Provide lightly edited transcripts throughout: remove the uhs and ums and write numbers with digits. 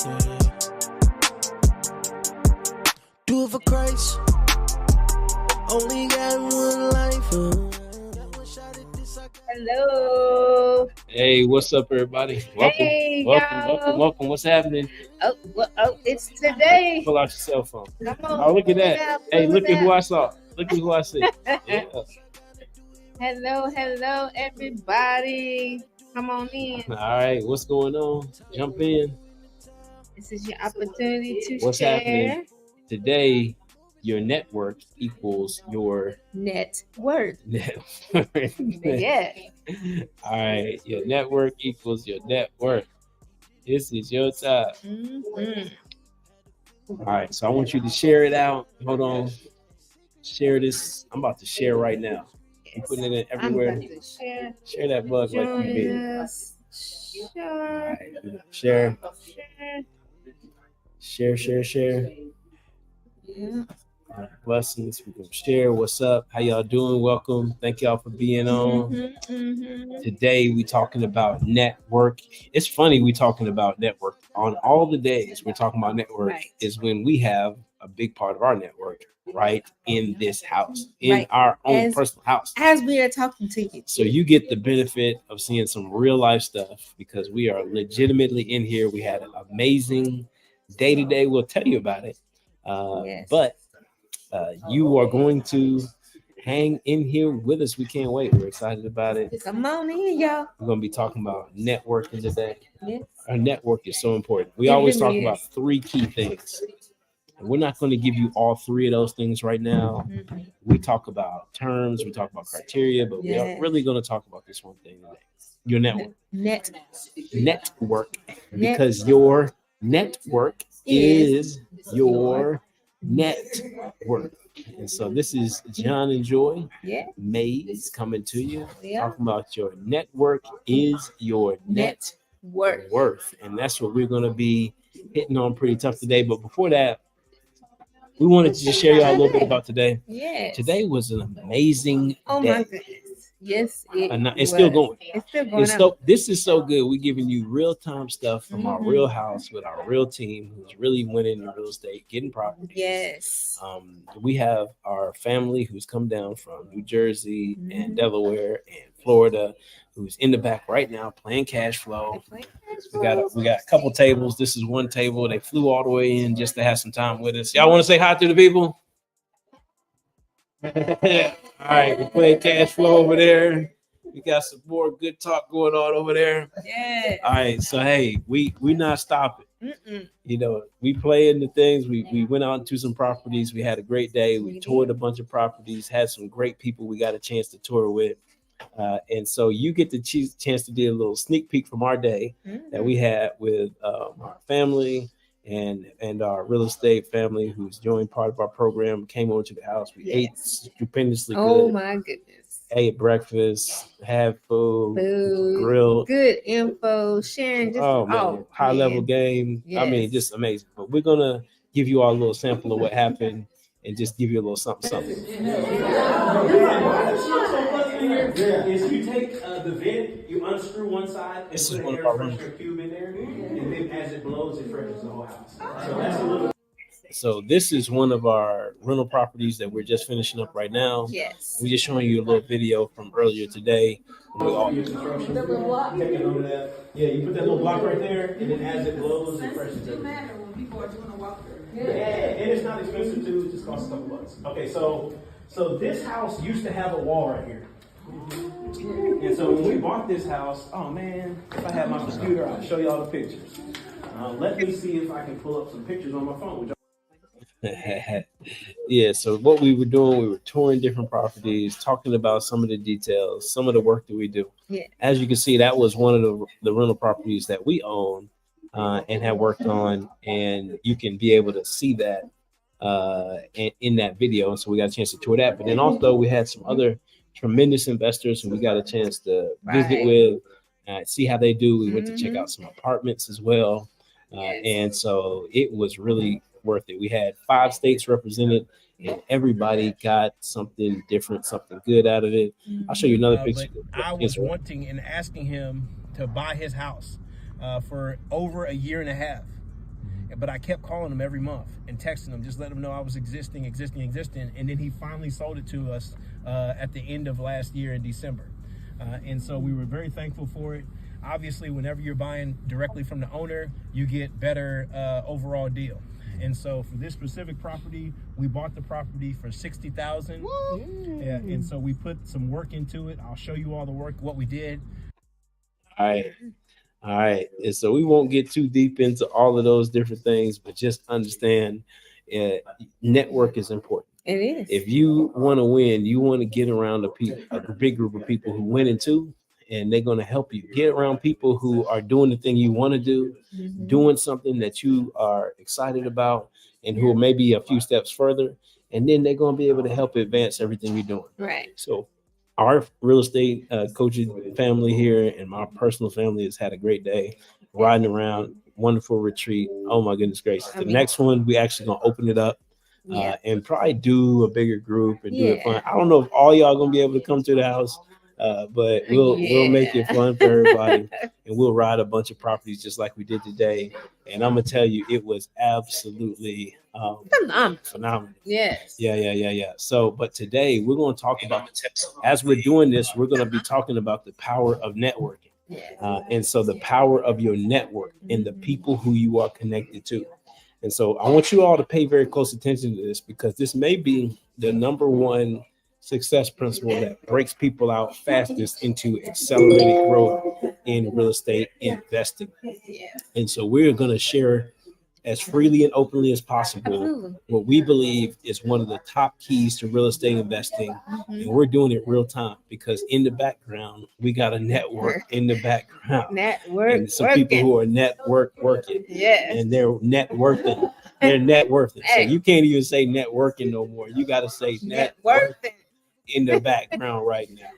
everything. Do it for Christ. Only got one life. Hello. Hey, what's up, everybody? Welcome, Hey, welcome, y'all. welcome, welcome. What's happening? Oh, it's today. Pull out your cell phone. Come on. Oh, look at that. Hey, look at who I saw. saw. Look at who I see. Yeah. Hello, everybody. Come on in. All right, what's going on? Jump in. This is your opportunity to What's share. happening? Today, your network equals your Net worth. net worth. Yeah. All right, your network equals your net worth. This is your time. Mm-hmm. All right, so I want you to share it out. Hold on. Share this. I'm about to share right now. I'm putting it in everywhere. I'm about to share. Share that bug like you did. Sure. Share. Share. Yeah. Blessings. We're gonna share. What's up? How y'all doing? Welcome. Thank y'all for being on. Today we talking about network. It's funny we talking about network. On all the days we're talking about network is when we have a big part of our network right in this house, in our own personal house. As we are talking to you. So you get the benefit of seeing some real life stuff because we are legitimately in here. We had an amazing day today. We'll tell you about it. But you are going to hang in here with us. We can't wait. We're excited about it. Come on in, y'all. We're going to be talking about networking today. Yes. Our network is so important. We always talk about three key things. And we're not going to give you all three of those things right now. Mm-hmm. We talk about terms, we talk about criteria, but we are really going to talk about this one thing today. Your network. Network. Because your network is your net worth. And so this is John and Joy Mays coming to you, talking about your network is your net worth. And that's what we're going to be hitting on pretty tough today. But before that, we wanted to just share y'all a little bit about today. Yes. Today was an amazing day. Oh my goodness. Yes, it's still going. It's still going. This is so good. We're giving you real-time stuff from our real house with our real team who's really winning in real estate, getting properties. Yes. We have our family who's come down from New Jersey and Delaware and Florida, who's in the back right now playing cash flow. We got a couple tables. This is one table. They flew all the way in just to have some time with us. Y'all want to say hi to the people? All right, we're playing cash flow over there. We got some more good talk going on over there. Yeah. All right, so hey, we not stopping. You know, we playing the things. We went out to some properties. We had a great day. We toured a bunch of properties. Had some great people we got a chance to tour with. And so you get the chance to do a little sneak peek from our day that we had with our family and our real estate family who's joined part of our program, came over to the house. We ate stupendously good. Oh my goodness. Ate breakfast, had food, grilled. Good info, sharing. Just, high level game. Yes. I mean, just amazing. But we're going to give you all a little sample of what happened and just give you a little something. Is you take the vent, you unscrew one side, and put an air freshener cube in there, and then as it blows, it freshens the whole house. So that's a little. So this is one of our rental properties that we're just finishing up right now. Yes. We're just showing you a little video from earlier today. We all Take a note of that. Yeah, you put that little block right there, and then as it blows, it freshens it. Yeah, and it's not expensive too. It just costs a couple bucks. Okay, so this house used to have a wall right here. And so when we bought this house, oh man, if I had my computer, I'd show y'all the pictures. Let me see if I can pull up some pictures on my phone. Yeah, so what we were doing, we were touring different properties, talking about some of the details, some of the work that we do. Yeah. As you can see, that was one of the rental properties that we own and have worked on, and you can be able to see that in that video. And so we got a chance to tour that. But then also we had some other tremendous investors who we got a chance to visit with, see how they do. We went to check out some apartments as well. And so it was really worth it. We had 5 states represented and everybody got something different, something good out of it. I'll show you another picture. I was wanting and asking him to buy his house for over a year and a half. But I kept calling him every month and texting him, just let him know I was existing. And then he finally sold it to us at the end of last year in December. And so we were very thankful for it. Obviously, whenever you're buying directly from the owner, you get better overall deal. And so for this specific property, we bought the property for $60,000. Yeah, and so we put some work into it. I'll show you all the work, what we did. All right. And so we won't get too deep into all of those different things, but just understand network is important. It is. If you want to win, you want to get around a big group of people who win in too, and they're going to help you. Get around people who are doing the thing you want to do, doing something that you are excited about, and who are maybe a few steps further, and then they're going to be able to help advance everything you're doing. Right. So our real estate coaching family here and my personal family has had a great day riding around. Wonderful retreat. Oh my goodness gracious. The next one, we actually going to open it up and probably do a bigger group and do it fun. I don't know if all y'all going to be able to come to the house. But we'll make it fun for everybody, and we'll ride a bunch of properties just like we did today. And I'm gonna tell you, it was absolutely phenomenal. Yes. Yeah. So, but today we're going to talk about, as we're doing this, we're going to be talking about the power of networking. And so the power of your network and the people who you are connected to. And so I want you all to pay very close attention to this, because this may be the number one success principle that breaks people out fastest into accelerated growth in real estate investing. And so we're going to share as freely and openly as possible what we believe is one of the top keys to real estate investing. And we're doing it real time, because in the background, we got a network in the background. And some people who are working. And they're networking. They're networking. So you can't even say networking no more. You got to say networking in the background right now.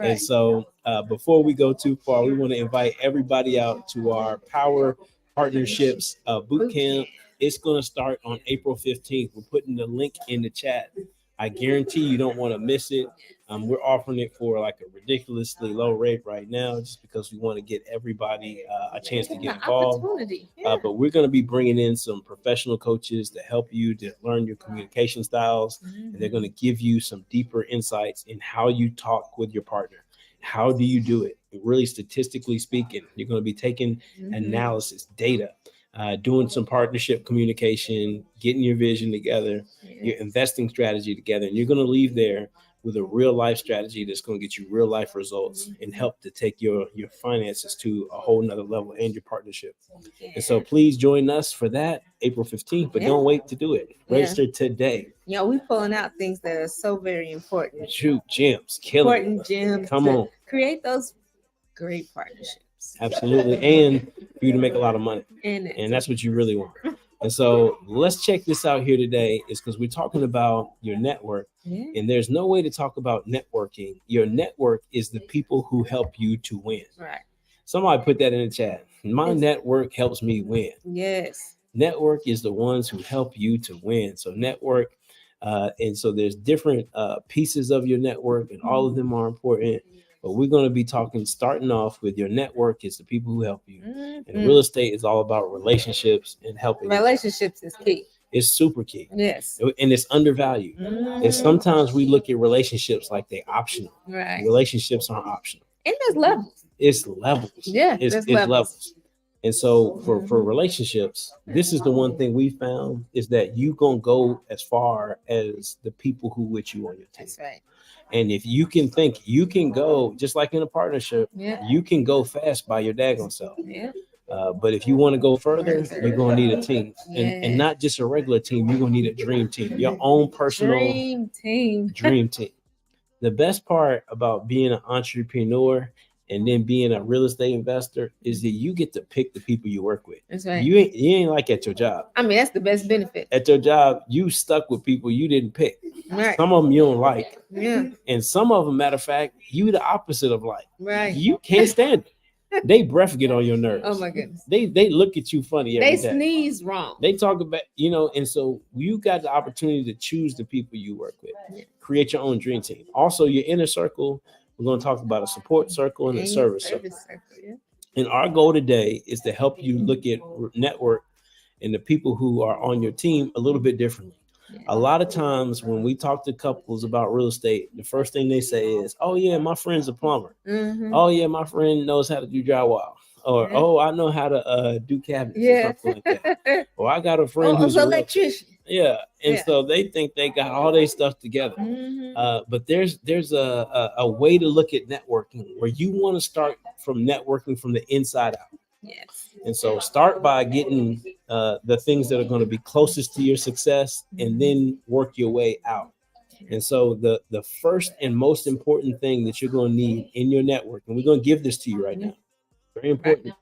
And so before we go too far, we want to invite everybody out to our Power Partnerships boot camp. It's going to start on April 15th. We're putting the link in the chat. I guarantee you don't want to miss it. We're offering it for like a ridiculously low rate right now, just because we want to get everybody a chance to get involved. But we're going to be bringing in some professional coaches to help you to learn your communication styles. And they're going to give you some deeper insights in how you talk with your partner. How do you do it? Really statistically speaking, you're going to be taking analysis, data, doing some partnership communication, getting your vision together, your investing strategy together. And you're going to leave there with a real life strategy that's going to get you real life results and help to take your finances to a whole nother level and your partnership. And so please join us for that April 15th, but don't wait to do it. Register today. We're pulling out things that are so very important. Shoot, gems, important gems. Come on. Create those great partnerships. Absolutely. And for you to make a lot of money. And that's what you really want. And so let's check this out here today, is because we're talking about your network. And there's no way to talk about networking. Your network is the people who help you to win. Right. Somebody put that in the chat. My network helps me win. Yes. Network is the ones who help you to win. So network. And so there's different pieces of your network, and all of them are important. But we're going to be starting off with your network is the people who help you. And real estate is all about relationships and helping. Relationships is key. It's super key. Yes. And it's undervalued. And sometimes we look at relationships like they're optional. Right. Relationships aren't optional. And there's levels. It's levels. Yeah. It's levels. And so for relationships, this is the one thing we found, is that you going to go as far as the people who with you on your team. That's right. And if you can think you can go, just like in a partnership, you can go fast by your daggone self. But if you want to go further, you're going to need a team. And not just a regular team. You're going to need a dream team, your own personal dream team. The best part about being an entrepreneur and then being a real estate investor is that you get to pick the people you work with. That's right. You ain't like at your job. I mean, that's the best benefit. At your job, you stuck with people you didn't pick. Right. Some of them you don't like. Yeah. And some of them, matter of fact, you the opposite of like. Right. You can't stand it. They breath get on your nerves. Oh my goodness. They look at you funny every day. They sneeze wrong. They talk about, and so you got the opportunity to choose the people you work with. Create your own dream team. Also, your inner circle, we're going to talk about a support circle and a service circle. And our goal today is to help you look at network and the people who are on your team a little bit differently. A lot of times when we talk to couples about real estate, the first thing they say is, "Oh yeah, my friend's a plumber. Oh yeah, my friend knows how to do drywall." Or, "Oh, I know how to do cabinets," or something like that. Or, "I got a friend who's an electrician." Yeah, and so they think they got all their stuff together. But there's a way to look at networking where you want to start from networking from the inside out. Yes. And so start by getting the things that are going to be closest to your success, and then work your way out. And so the first and most important thing that you're going to need in your network, and we're going to give this to you right now, very important,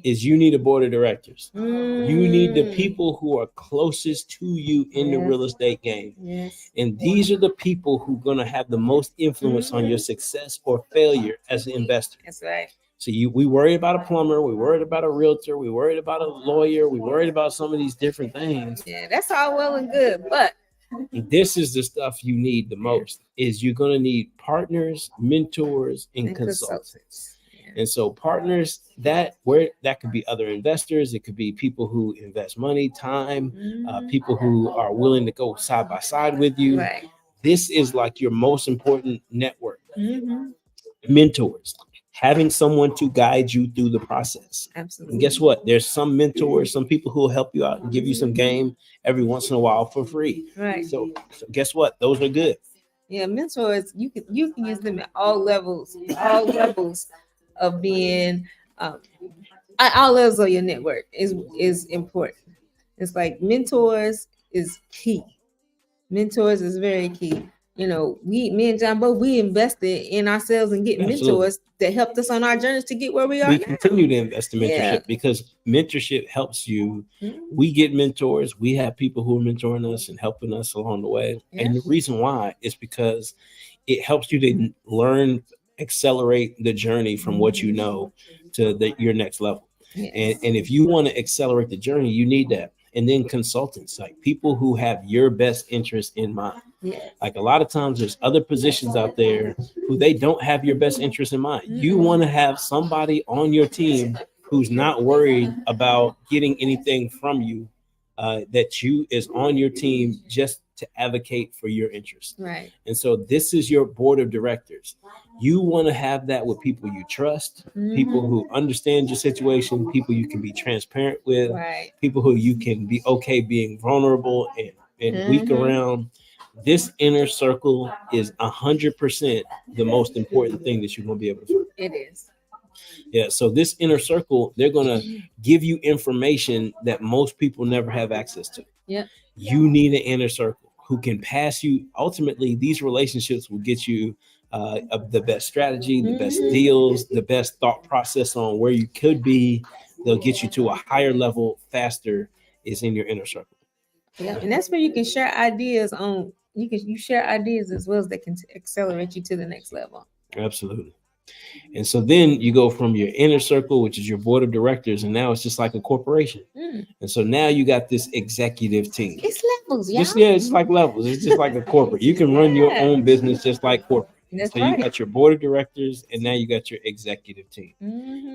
is you need a board of directors. You need the people who are closest to you in the real estate game. Yes. And these are the people who are going to have the most influence on your success or failure as an investor. That's right. So we worried about a plumber, we worried about a realtor, we worried about a lawyer, we worried about some of these different things. Yeah, that's all well and good, but this is the stuff you need the most. Is you're going to need partners, mentors, and consultants. And so partners, that could be other investors, it could be people who invest money, time, people who are willing to go side by side with you. Right. This is like your most important network. Mentors. Having someone to guide you through the process. Absolutely. And guess what? There's some mentors, some people who will help you out and give you some game every once in a while for free. Right. So guess what? Those are good. Yeah, mentors, you can use them at all levels of being all levels of your network is important. It's like mentors is key. Mentors is very key. You know, me and John both, we invested in ourselves and getting mentors that helped us on our journeys to get where we are. We continue to invest in mentorship because mentorship helps you. We get mentors. We have people who are mentoring us and helping us along the way. And the reason why is because it helps you to learn, accelerate the journey from what you know to your next level. And if you want to accelerate the journey, you need that. And then consultants, like people who have your best interest in mind. Like a lot of times there's other positions out there who they don't have your best interest in mind. You want to have somebody on your team who's not worried about getting anything from you, that you is on your team just to advocate for your interest. Right. And so this is your board of directors. You want to have that with people you trust, people who understand your situation, people you can be transparent with, people who you can be okay being vulnerable and weak around. This inner circle is 100% the most important thing that you're going to be able to do. It is. Yeah. So this inner circle, they're going to give you information that most people never have access to. Yeah. You need an inner circle who can pass you. Ultimately, these relationships will get you the best strategy, the best deals, the best thought process on where you could be. They'll get you to a higher level faster. Is in your inner circle. Yeah, and that's where you can share ideas on. You share ideas as well as that can accelerate you to the next level. Absolutely. And so then you go from your inner circle, which is your board of directors, and now it's just like a corporation. And so now you got this executive team. It's levels, yeah. It's like levels. It's just like a corporate. You can run your own business just like corporate. That's so right. You got your board of directors, and now you got your executive team.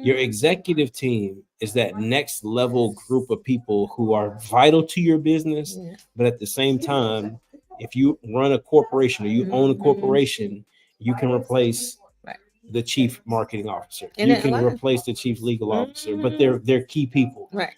Your executive team is that next level group of people who are vital to your business, but at the same time, if you run a corporation or you own a corporation, you can replace the chief marketing officer. And you can replace the chief legal officer, but they're key people. Right.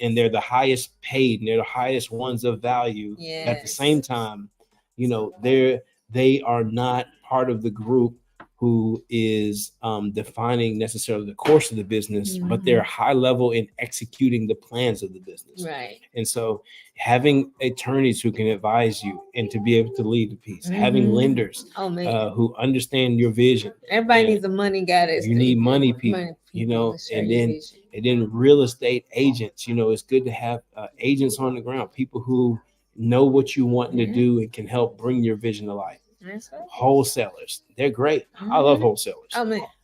And they're the highest paid and they're the highest ones of value. At the same time, you know, they are not part of the group who is defining necessarily the course of the business, but they're high level in executing the plans of the business. Right. And so having attorneys who can advise you and to be able to lead the piece, having lenders who understand your vision. Everybody needs a money guy. You need money people, you know, and then real estate agents. You know, it's good to have agents on the ground, people who know what you want to do and can help bring your vision to life. Wholesalers, they're great. I love wholesalers.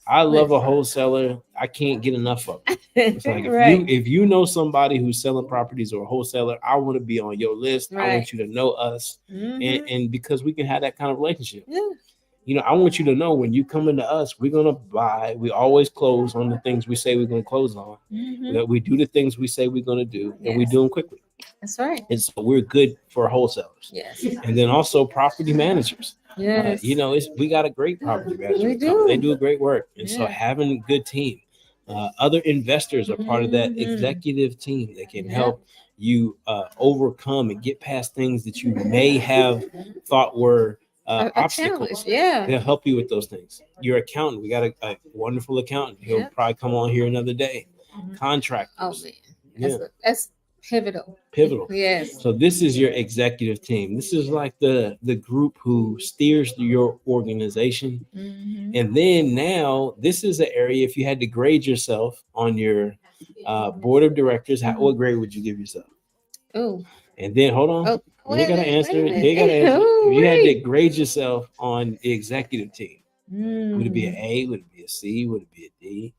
I love a wholesaler. I can't get enough of them. It's like if you know somebody who's selling properties or a wholesaler, I want to be on your list. I want you to know us, and because we can have that kind of relationship. I want you to know when you come into us, we're going to buy. We always close on the things we say we're going to close on. That we do the things we say we're going to do, and we do them quickly. That's right. And so we're good for wholesalers. Yes. And then also property managers. Yes. We got a great property manager. We do. They do great work. And so having a good team, other investors are part of that executive team that can help you overcome and get past things that you may have thought were obstacles. They'll help you with those things. Your accountant, we got a wonderful accountant. He'll probably come on here another day. Contractors. Oh man, that's pivotal. Yes. So this is your executive team. This is like the group who steers your organization. And then now this is an area, if you had to grade yourself on your board of directors, what grade would you give yourself? Oh. And then hold on. You gotta answer. If you had to grade yourself on the executive team, would it be an A? Would it be a C? Would it be a D?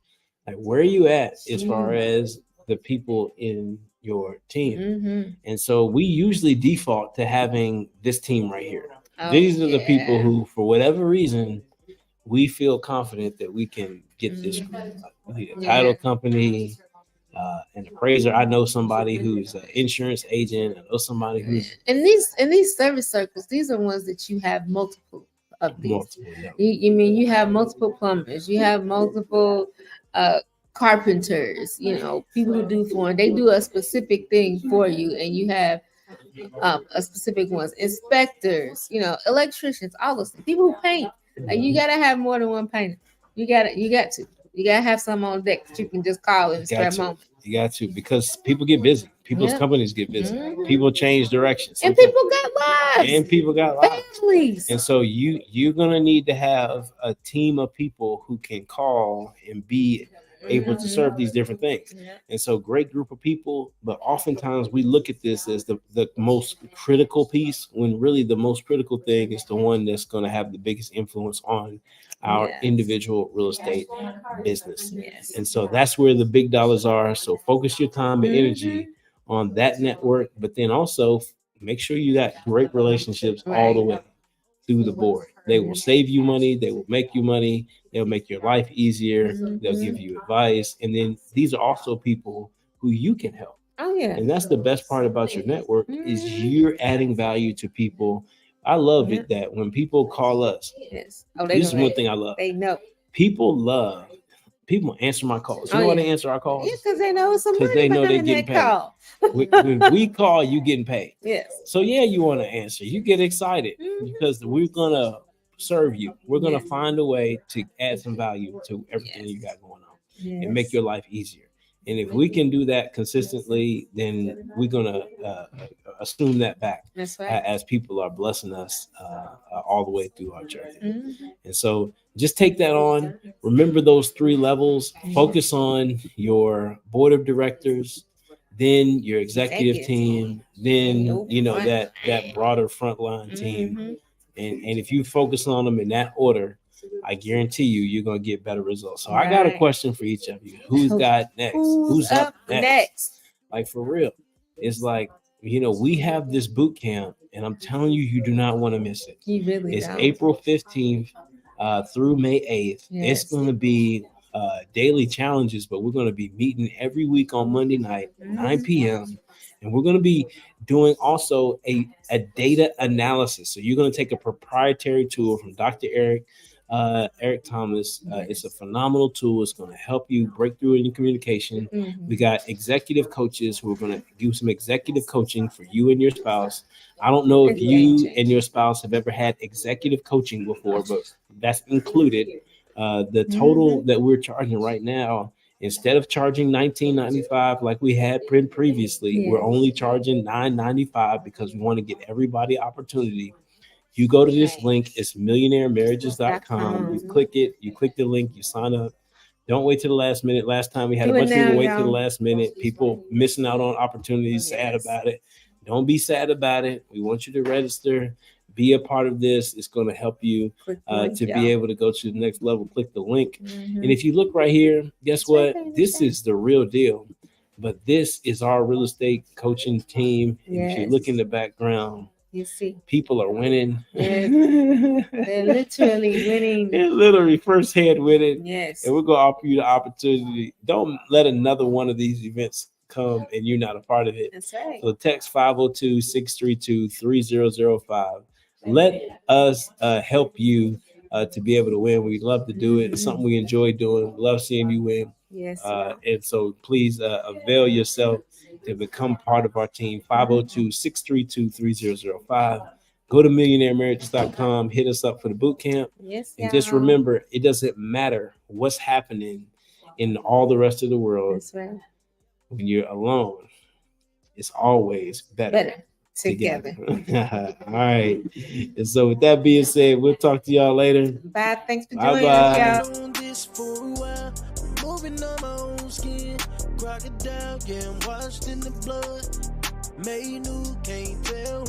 Like, where are you at as far as the people in your team? And so we usually default to having this team right here. These are the people who, for whatever reason, we feel confident that we can get this title company, an appraiser. I know somebody who's an insurance agent. I know somebody who's in these service circles. These are ones that you have multiple of these. You have multiple plumbers. You have multiple carpenters. People who do flooring. They do a specific thing for you, and you have a specific ones. Inspectors. Electricians. All those things. People who paint. You gotta have more than one painter. You got to. You gotta have some on deck that you can just call in a spare moment. You got to, because people get busy. People's companies get busy. People change directions. And people got lives. Families. And so you're gonna need to have a team of people who can call and be able to serve these different things. And so great group of people, but oftentimes we look at this as the most critical piece, when really the most critical thing is the one that's going to have the biggest influence on our individual real estate business. And so that's where the big dollars are. So focus your time and energy on that network, but then also make sure you got great relationships all the way through the board. They will save you money. They will make you money. They'll make your life easier. They'll give you advice. And then these are also people who you can help. And that's the best part about your network is you're adding value to people. I love it that when people call us, this is one thing I love. They know. People answer my calls. You know why they answer our calls? Because they know because they know they're getting paid. When we call, you getting paid. So you want to answer. You get excited because we're gonna serve you. We're gonna find a way to add some value to everything you got going on and make your life easier. And if we can do that consistently, then we're gonna assume that back. That's right. As people are blessing us all the way through our journey. And so just take that on. Remember those 3 levels. Focus on your board of directors, then your executive team, then that broader frontline team. And if you focus on them in that order, I guarantee you're going to get better results. So I got a question for each of you. Who's got next? Who's up next? Like, for real. It's like, we have this boot camp, and I'm telling you, you do not want to miss it. You really It's don't. April 15th through May 8th. It's going to be daily challenges, but we're going to be meeting every week on Monday night, 9 p.m. And we're going to be doing also a data analysis. So you're going to take a proprietary tool from Dr. Eric Thomas. It's a phenomenal tool. It's going to help you break through in your communication. We got executive coaches who are going to do some executive coaching for you and your spouse. I don't know if you and your spouse have ever had executive coaching before, but that's included. The total that we're charging right now, instead of charging $19.95 like we had previously, we're only charging $9.95 because we want to get everybody opportunity. You go to this link, it's millionairemarriages.com. You click it, you click the link, you sign up. Don't wait till the last minute. Last time we had a bunch of people wait till the last minute. People missing out on opportunities, sad about it. Don't be sad about it. We want you to register, be a part of this. It's going to help you to be able to go to the next level. Click the link. And if you look right here, guess what? This is the real deal. But this is our real estate coaching team. If you look in the background, You see, People are winning. they're literally winning. They're literally firsthand winning. Yes. And we're going to offer you the opportunity. Don't let another one of these events come and you're not a part of it. That's right. So text 502-632-3005. Let us help you to be able to win. We love to do it. It's something we enjoy doing. Love seeing you win. Yes. And so please avail yourself to become part of our team. 502-632-3005. Go to millionairemarriages.com. Hit us up for the boot camp. Yes. And just remember, it doesn't matter what's happening in all the rest of the world. That's right. When you're alone, it's always better together. All right. And so with that being said, we'll talk to y'all later. Bye. Thanks for joining Bye-bye. us, y'all. On this for a while, moving on my own skin. Crocodile, yeah, I'm washed in the blood. Made new, can't tell who.